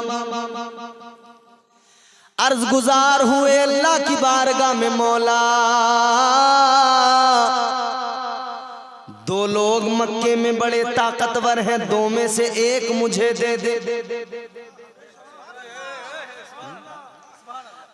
अर्ज गुजार हुए अल्लाह की बारगाह में, मौला दो लोग मक्के में बड़े ताकतवर हैं, दो में से एक मुझे दे दे।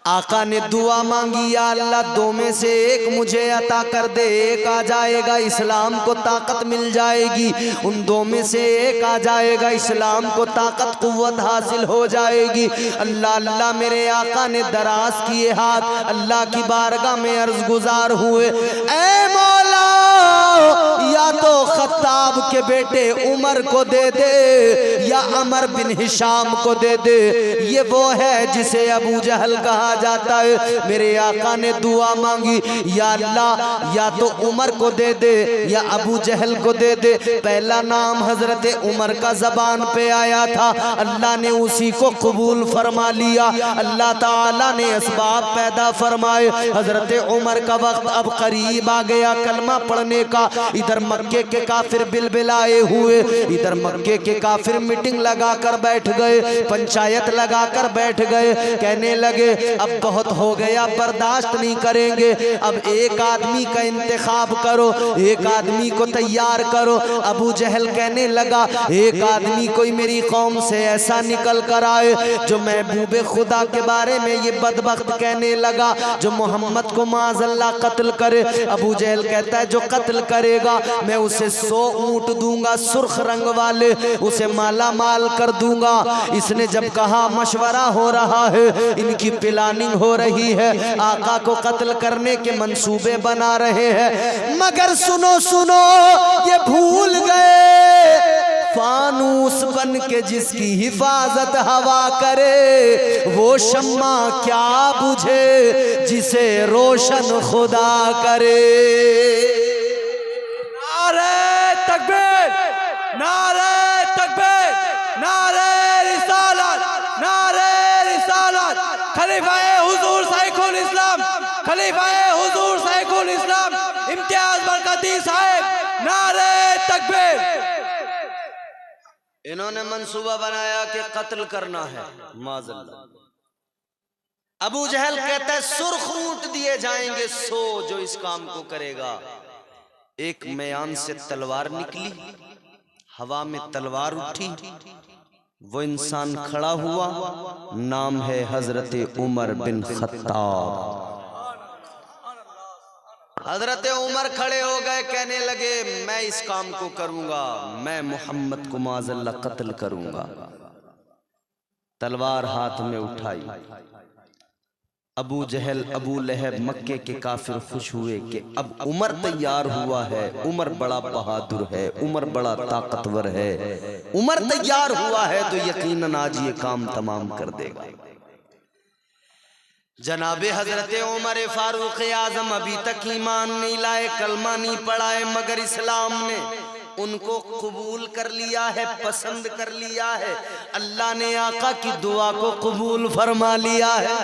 आका ने दुआ मांगी, या अल्लाह दो में से एक मुझे अता कर दे, एक आ जाएगा इस्लाम को ताकत मिल जाएगी, उन दो में से एक आ जाएगा इस्लाम को ताकत कुव्वत हासिल हो जाएगी। अल्लाह अल्लाह मेरे आका ने दराज किए हाथ, अल्लाह की बारगाह में अर्ज गुजार हुए, ऐ मौला या तो खत्ताब के बेटे उमर को दे दे या अमर बिन हिशाम को दे दे, ये वो है जिसे अबू जहल कहा जाता है। मेरे आका ने दुआ मांगी, या अल्लाह या तो उमर को दे दे या अबू जहल को दे दे। पहला नाम हजरत उमर का जबान पे आया था, अल्लाह ने उसी को कबूल फरमा लिया। अल्लाह ताला ने असबाब पैदा फरमाए, हजरत उमर का वक्त अब करीब आ गया कलमा पढ़ने का। इधर मक्के के काफिर बिलबिलाए हुए, इधर मक्के के काफिर मीटिंग लगा कर बैठ गए, पंचायत लगा कर बैठ गए, कहने लगे अब बहुत हो गया, बर्दाश्त नहीं करेंगे, अब एक आदमी का इंतखाब करो, एक आदमी को तैयार करो। अबू जहल कहने लगा एक आदमी कोई मेरी कौम से ऐसा निकल कर आए जो महबूबे खुदा के बारे में ये बदबख्त कहने लगा, जो मोहम्मद को माज़अल्लाह कत्ल करे। अबू जहल कहता है जो कत्ल करेगा मैं उसे 100 ऊंट दूंगा सुर्ख रंग वाले, उसे माला माल कर दूंगा। इसने जब कहा मशवरा हो रहा है, इनकी प्लानिंग हो रही है, आका को कत्ल करने के मंसूबे बना रहे हैं, मगर सुनो सुनो ये भूल गए फानूस बन के जिसकी हिफाजत हवा करे, वो शम्मा क्या बुझे जिसे रोशन खुदा करे। नारे तकबीर, नारे तकबीर, नारे रिसालत, नारे रिसालत, खलीफाए हुजूर शाइखुल इस्लाम, खलीफाए हुजूर शाइखुल इस्लाम इम्तियाज बरकती साहब, नारे तकबीर। इन्होंने मंसूबा बनाया कि कत्ल करना है माज़अल्लाह। अबू जहल कहता है सुर्ख ऊंट दिए जाएंगे 100 जो इस काम को करेगा। एक मयान से तलवार निकली, हवा में तलवार उठी, वो इंसान खड़ा हुआ, नाम है हजरत उमर बिन खत्ताब। हजरत उमर खड़े हो गए, कहने लगे मैं इस काम को करूंगा, मैं मोहम्मद को माज़अल्लाह कत्ल करूंगा। तलवार हाथ में उठाई, अबू जहल अबू लहब मक्के के काफिर खुश हुए कि अब उमर तैयार हुआ है, उमर बड़ा बहादुर है, उमर बड़ा ताकतवर है, उमर तैयार हुआ है तो यकीनन आज ये काम तमाम कर देगा। जनाबे हजरत उमर फारूक आजम अभी तक ईमान नहीं लाए, कलमा नहीं पढ़ाए, मगर इस्लाम ने उनको कबूल कर लिया है, पसंद कर लिया है। अल्लाह ने आका की दुआ को कबूल फरमा लिया है।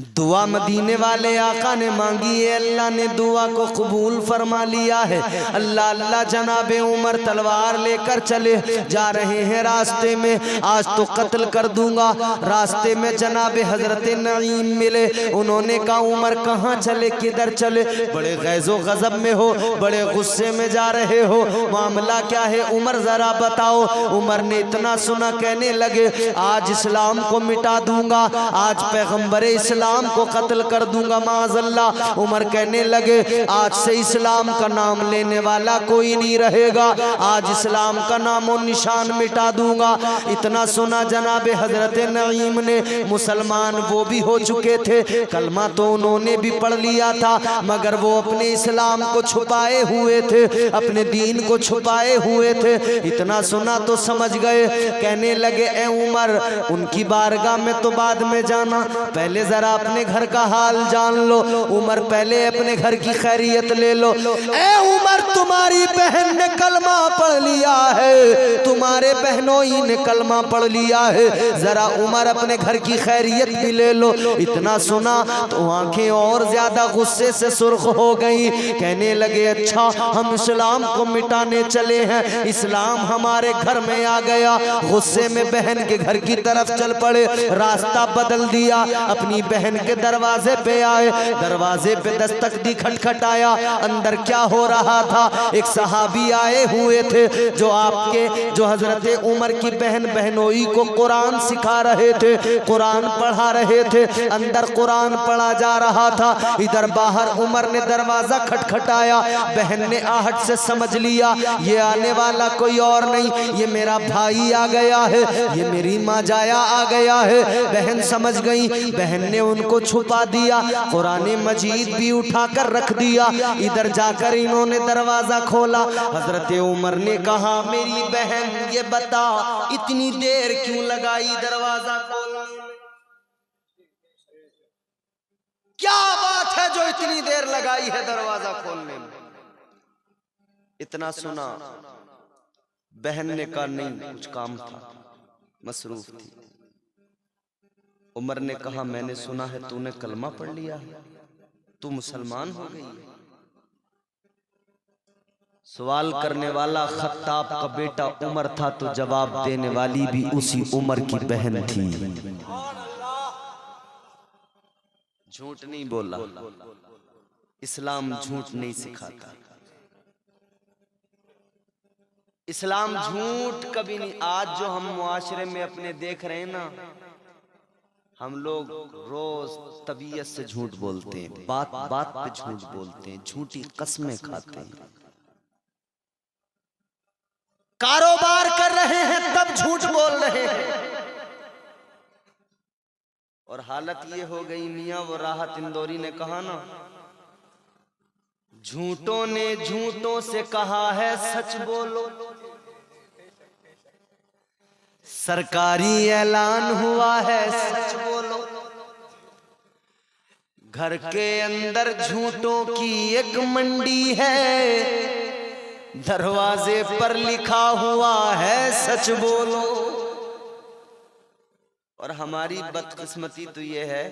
दुआ मदीने वाले आका ने मांगी है, अल्लाह ने दुआ को कबूल फरमा लिया है। अल्लाह अल्लाह जनाबे उमर तलवार लेकर चले जा रहे हैं, रास्ते में आज तो कत्ल कर दूंगा। रास्ते में जनाबे हजरत नईम मिले, उन्होंने कहा उमर कहाँ चले, किधर चले, बड़े गैज़ो गज़ब में हो, बड़े गुस्से में जा रहे हो, मामला क्या है उमर जरा बताओ। उमर ने इतना सुना, कहने लगे आज इस्लाम को मिटा दूंगा, आज पैगम्बर इस्लाम को कत्ल कर दूंगा माज़अल्लाह। उमर कहने लगे आज से इस्लाम का नाम लेने वाला कोई नहीं रहेगा, आज इस्लाम का नामो निशान मिटा दूंगा। इतना सुना जनाबे हजरत नईम ने, मुसलमान वो भी हो चुके थे, कलमा तो उन्होंने भी पढ़ लिया था, मगर वो अपने इस्लाम को छुपाए हुए थे, अपने दीन को छुपाए हुए थे। इतना सुना तो समझ गए, कहने लगे ए उमर उनकी बारगाह में तो बाद में जाना, पहले जरा अपने घर का हाल जान लो। उमर पहले अपने घर की खैरियत ले लो। ए उमर, तुम्हारी बहन ने कलमा पढ़ लिया है, तुम्हारे बहनों ने कलमा पढ़ लिया है, जरा उमर अपने घर की खैरियत भी ले लो। इतना सुना तो आंखें और ज्यादा गुस्से से सुर्ख हो गई। कहने लगे अच्छा, हम इस्लाम को मिटाने चले हैं, इस्लाम हमारे घर में आ गया। गुस्से में बहन के घर की तरफ चल पड़े, रास्ता बदल दिया, अपनी बहन के दरवाजे पे आए। दरवाजे पे दस्तक दी, खटखटाया। अंदर क्या हो रहा था? एक सहाबी आए हुए थे जो हजरत उमर की बहन बहनोई को कुरान सिखा रहे थे, कुरान पढ़ा रहे थे। अंदर कुरान पढ़ा जा रहा था, इधर बाहर उमर ने दरवाजा खटखटाया। बहन ने आहट से समझ लिया ये आने वाला कोई और नहीं, ये मेरा भाई आ गया है, ये मेरी माँ जाया आ गया है। बहन समझ गई, बहन ने उनको छुपा दिया, कुरान मजीद भी उठाकर रख दिया। इधर जाकर इन्होंने दरवाजा खोला। हजरत उमर ने कहा मेरी बहन ये बता इतनी देर क्यों लगाई दरवाजा खोलने में? क्या बात है जो इतनी देर लगाई है दरवाजा खोलने में? इतना सुना, बहन ने कहा नहीं कुछ काम था, मसरूफ थी। उमर ने कहा मैंने सुना है तूने कलमा पढ़ लिया है, तू मुसलमान हो गई है। सवाल करने वाला खत्ताब का बेटा उमर था तो जवाब देने वाली भी उसी उमर की बहन थी। झूठ नहीं बोला, इस्लाम झूठ नहीं सिखाता, इस्लाम झूठ कभी नहीं। आज जो हम मुआशरे में अपने देख रहे हैं ना, हम लोग रोज तबीयत से झूठ बोलते हैं, बात बात पे झूठ बोलते हैं, झूठी कस्में खाते हैं, कारोबार कर रहे हैं तब झूठ बोल रहे हैं। और हालत ये हो गई, मियां वो राहत इंदौरी ने कहा ना, झूठों ने झूठों से कहा है सच बोलो। सरकारी ऐलान हुआ है सच बोलो। घर के अंदर झूठों की एक मंडी है, दरवाजे पर लिखा हुआ है सच बोलो। और हमारी बदकिस्मती तो ये है,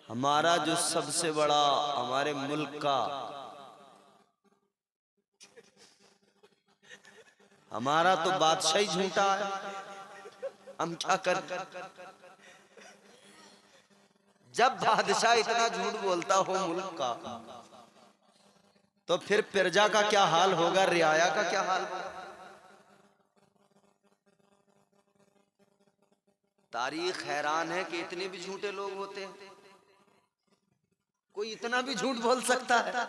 हमारा जो सबसे बड़ा हमारे मुल्क का, हमारा तो बादशाही झूठा है। हम क्या कर, जब बादशाह इतना झूठ बोलता हो मुल्क का, तो फिर प्रजा का क्या हाल होगा, रियाया का क्या हाल होगा? तारीख हैरान है कि इतने भी झूठे लोग होते हैं। कोई इतना भी झूठ बोल सकता है?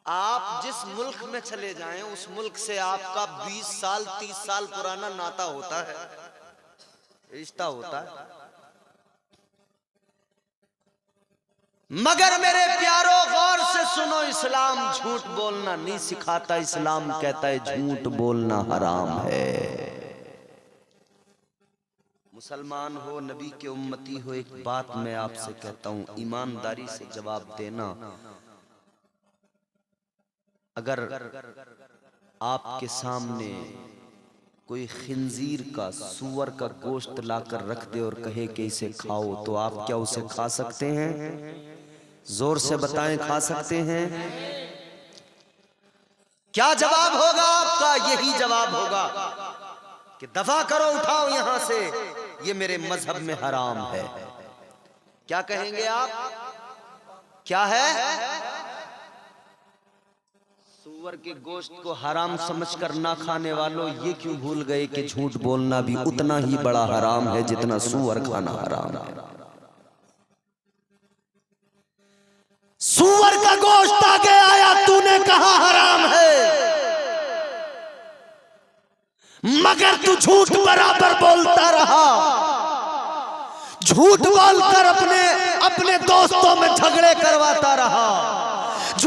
आप जिस मुल्क में चले जाएं, उस मुल्क से आपका 20 साल 30 साल पुराना नाता होता है, रिश्ता होता है। मगर मेरे प्यारो गौर से सुनो, इस्लाम झूठ बोलना नहीं सिखाता, इस्लाम कहता है झूठ बोलना हराम है। मुसलमान हो, नबी के उम्मती हो, एक बात मैं आपसे कहता हूं, ईमानदारी से जवाब देना। अगर आपके सामने कोई खिंजीर का, सूअर का गोश्त लाकर रख दे और कहे कि इसे खाओ, तो आप क्या उसे खा सकते हैं? जोर से बताएं, खा सकते हैं? क्या जवाब होगा आपका? यही जवाब होगा कि दफा करो, उठाओ यहां से, ये मेरे मजहब में हराम है। क्या कहेंगे आप? क्या है? सूअर के गोश्त को हराम समझकर ना खाने वालों, ये क्यों भूल गए कि झूठ बोलना भी उतना ही बड़ा हराम है जितना सूअर खाना हराम है। सूअर का गोश्त आगे आया, तूने कहा हराम है, मगर तू झूठ बराबर बोलता रहा। झूठ बोलकर अपने दोस्तों में झगड़े करवाता रहा,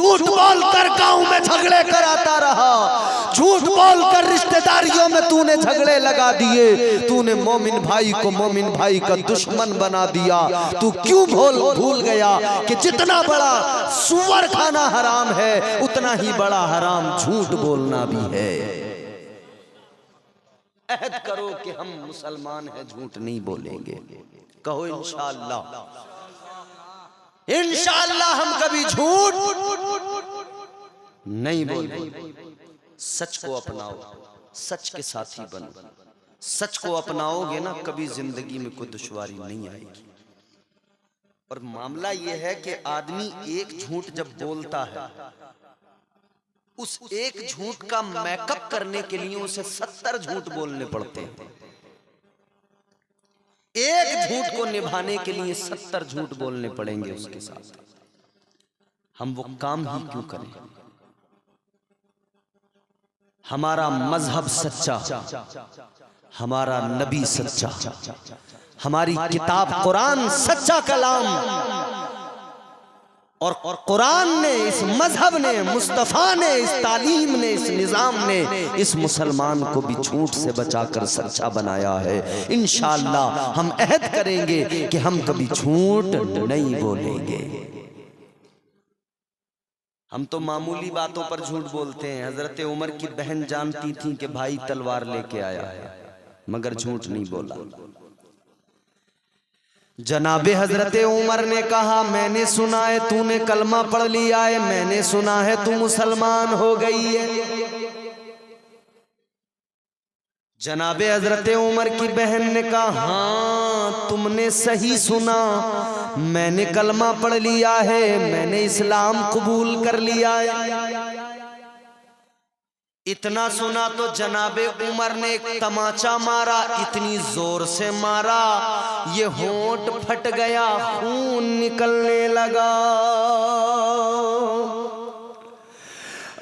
झूठ बोलकर गांव में झगड़े कराता रहा, झूठ बोलकर रिश्तेदारियों में तूने झगड़े लगा दिए, तूने मोमिन भाई को मोमिन भाई का दुश्मन बना दिया। तू क्यों भूल गया कि जितना बड़ा सुअर खाना हराम है उतना ही बड़ा हराम झूठ बोलना भी है। अहद करो कि हम मुसलमान हैं, झूठ नहीं बोलेंगे। कहो इंशाअल्लाह, इंशाअल्लाह हम कभी झूठ नहीं बोलेंगे। सच को अपनाओ, सच के साथी बनो। सच को अपनाओगे ना, कभी जिंदगी में कोई दुश्वारी नहीं आएगी। और मामला यह है कि आदमी एक झूठ जब बोलता है, उस एक झूठ का मेकअप करने के लिए उसे 70 झूठ बोलने पड़ते हैं। एक झूठ को निभाने के लिए 70 झूठ बोलने पड़ेंगे उसके साथ। हम वो काम ही क्यों करें? हमारा मजहब सच्चा, हमारा नबी सच्चा, हमारी किताब कुरान सच्चा कलाम, और कुरान ने, इस मजहब ने, मुस्तफा ने, इस तालीम ने, इस निजाम ने इस मुसलमान को भी झूठ से बचाकर सच्चा बनाया है। इंशाअल्लाह हम अहद करेंगे कि हम कभी झूठ नहीं बोलेंगे। हम तो मामूली बातों पर झूठ बोलते हैं। हजरत उमर की बहन जानती थी कि भाई तलवार लेके आया है, मगर झूठ नहीं बोला। जनाबे हजरत उमर ने कहा, मैंने सुना है तूने कलमा पढ़ लिया है, मैंने सुना है तू मुसलमान हो गई है। जनाबे हजरत उमर की बहन ने कहा, हाँ तुमने सही सुना, मैंने कलमा पढ़ लिया है, मैंने इस्लाम कबूल कर लिया है। इतना सुना तो जनाबे उमर ने एक तमाचा मारा, इतनी जोर से मारा ये होंठ फट गया, खून निकलने लगा।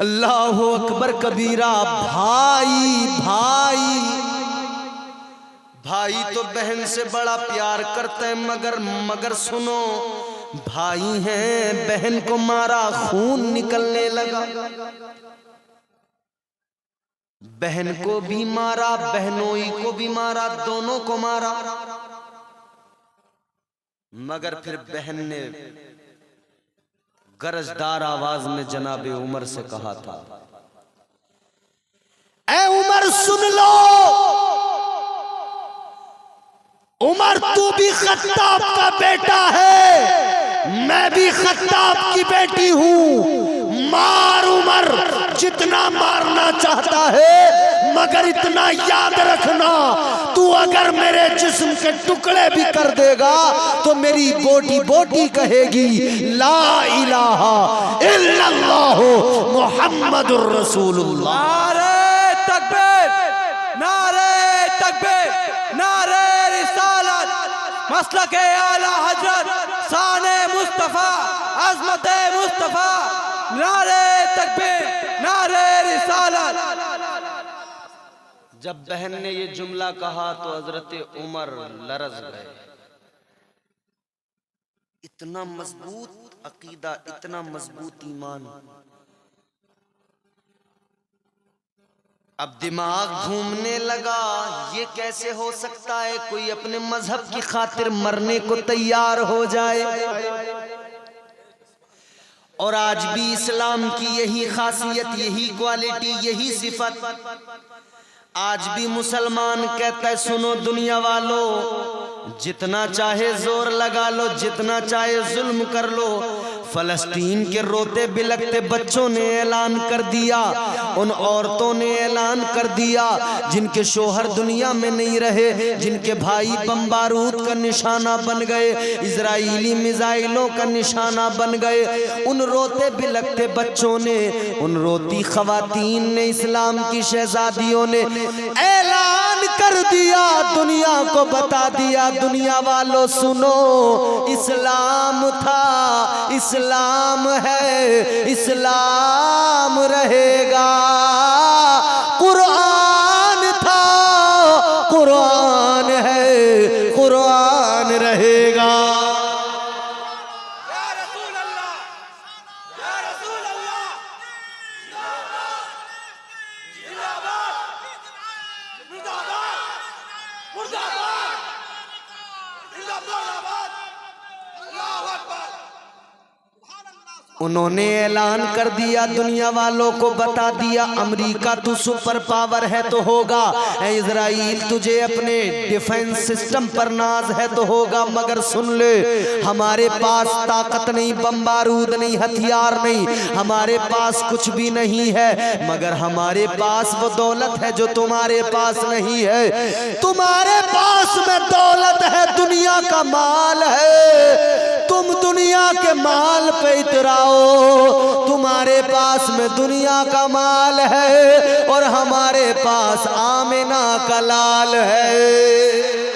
अल्लाहु अकबर कबीरा। भाई भाई भाई तो बहन से बड़ा प्यार करते हैं, मगर सुनो, भाई हैं, बहन को मारा, खून निकलने लगा। बहन को भी मारा, बहनोई को भी मारा, दोनों को मारा। मगर फिर बहन ने गरजदार आवाज में जनाबे उमर से कहा था, ऐ उमर सुन लो, उमर तू भी खत्ताब का बेटा है, मैं भी खत्ताब की बेटी हूं। मार उमर जितना मारना चाहता है, मगर इतना याद रखना, तू अगर मेरे जिस्म के टुकड़े भी कर देगा तो मेरी बोटी बोटी कहेगी ला इलाहा इल्लल्लाह मुहम्मदुर रसूलुल्लाह। नारे तकबीर, नारे तकबीर, नारे रिसालत, मसलके आला हजरत, शाने मुस्तफा, अज़मते मुस्तफा, नारे तकबीर, नारे रिसालत। जब बहन ने ये जुमला कहा तो हजरत उमर लरज़ गए। इतना मजबूत अकीदा, इतना मजबूत ईमान। अब दिमाग घूमने लगा, ये कैसे हो सकता है कोई अपने मजहब की खातिर मरने को तैयार हो जाए। और आज भी इस्लाम की यही खासियत, यही क्वालिटी, यही सिफत आज भी मुसलमान कहता है, सुनो दुनिया वालों, जितना चाहे जोर लगा लो, जितना चाहे जुल्म कर लो, फलस्तीन के रोते बिलखते बच्चों ने ऐलान कर दिया, उन औरतों ने ऐलान कर दिया जिनके शोहर दुनिया में नहीं रहे, जिनके भाई बम बारूद का निशाना बन गए, इजराइली मिसाइलों का निशाना बन गए, उन रोते बिलखते बच्चों ने, उन रोती खवातीन ने, इस्लाम की शहजादियों ने ऐलान कर दिया, दुनिया को बता दिया, दुनिया वालों सुनो, इस्लाम था, इस्लाम है, इस्लाम रहेगा, कुरान था, कुरान है, कुरान रहेगा। या रसूल अल्लाह, या रसूल उन्होंने ऐलान कर दिया, दुनिया वालों को बता दिया, अमेरिका तू सुपर पावर है तो होगा, इजराइल तुझे अपने डिफेंस सिस्टम पर नाज है तो होगा, मगर सुन ले, हमारे पास ताकत नहीं, बम बारूद नहीं, हथियार नहीं, हमारे पास कुछ भी नहीं है, मगर हमारे पास वो दौलत है जो तुम्हारे पास नहीं है। तुम्हारे पास में दौलत है, दुनिया का माल है, तुम दुनिया के माल पे इतराओ। तुम्हारे पास में दुनिया का माल है और हमारे पास आमिना का लाल है।